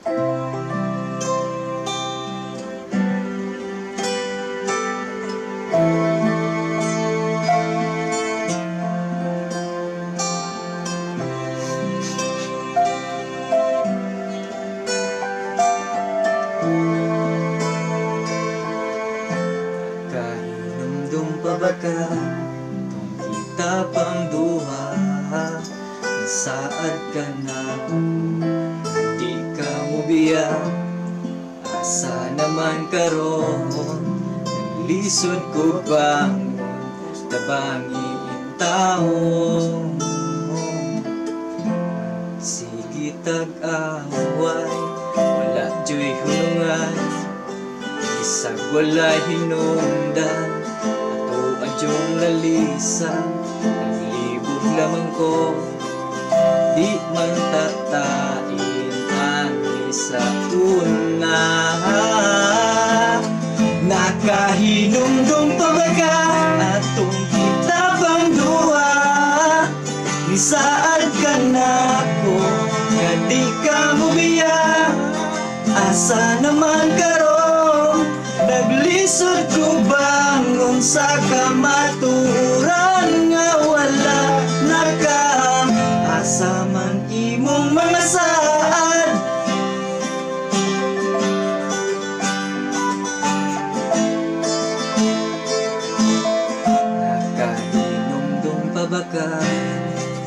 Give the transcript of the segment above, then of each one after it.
Kahinumdum pa ba ka kung kita pang duha? Saad ka na, di ka mo biya. Asa naman karon, naglisod ko bang tabangi taon. Sige tag-away, wala joy hulungan, isag wala hinungdan, ato adyong lalisan, naglibog lamang ko, di man tatain ani sa una. Nakahinumdum pa ba ka atong kita pang duha? Ni saad ka na ko, nga di ka mo biya. Asa naman karon, naglisod ko bangon sa kamaturan, nga wala na ka. Asa man imong mga saad, nakahinumdum pa ba ka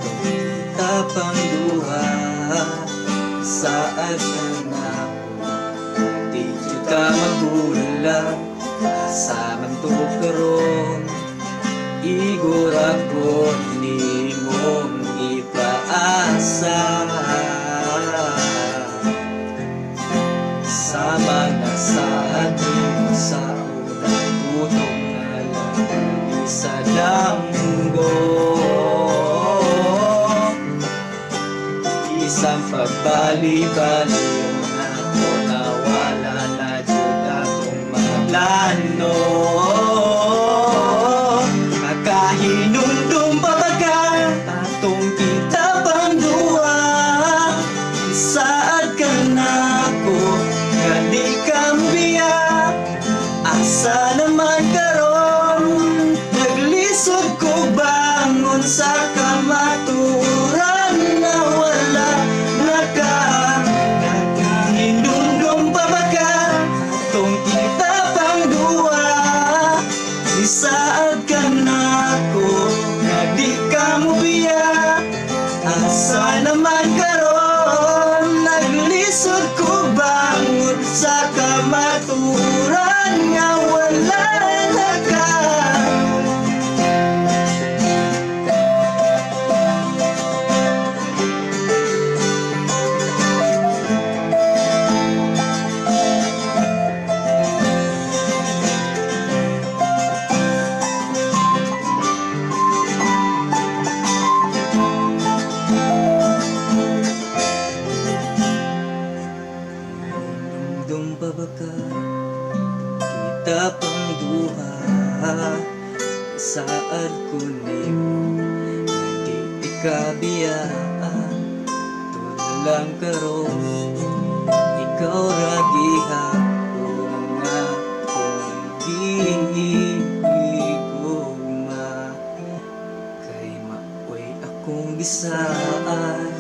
kung kita pang duha? Saad ka na ko, di kita magulang. Asa man to karon, igura ko ni mong ipaasa. Sa mga saad sa unang putong na lang sa langgo, isang pagbali-bali ako, nawala na dyan akong mga plano. Nakahinumdum pa ba ka atong kita pang duha? Saad ka na ko, nga di ka mo biya. Asa naman karon, naglisod ko bangon sa kamaturan, na wala na ka. Nakahinumdum pa ba ka atong kita pang duha? Isaad ka na ko, nga di ka mo biya. Asa naman karon, naglisod ko bangon sa kamaturan, nga wala na ka. Hinumdum pa ba ka kita pang duha? Saad ko nimo, nga di ikabiyaan. Tulang karon, ikaw ra gihapon nga kung gihigugma. Kay maoy akong gisaad,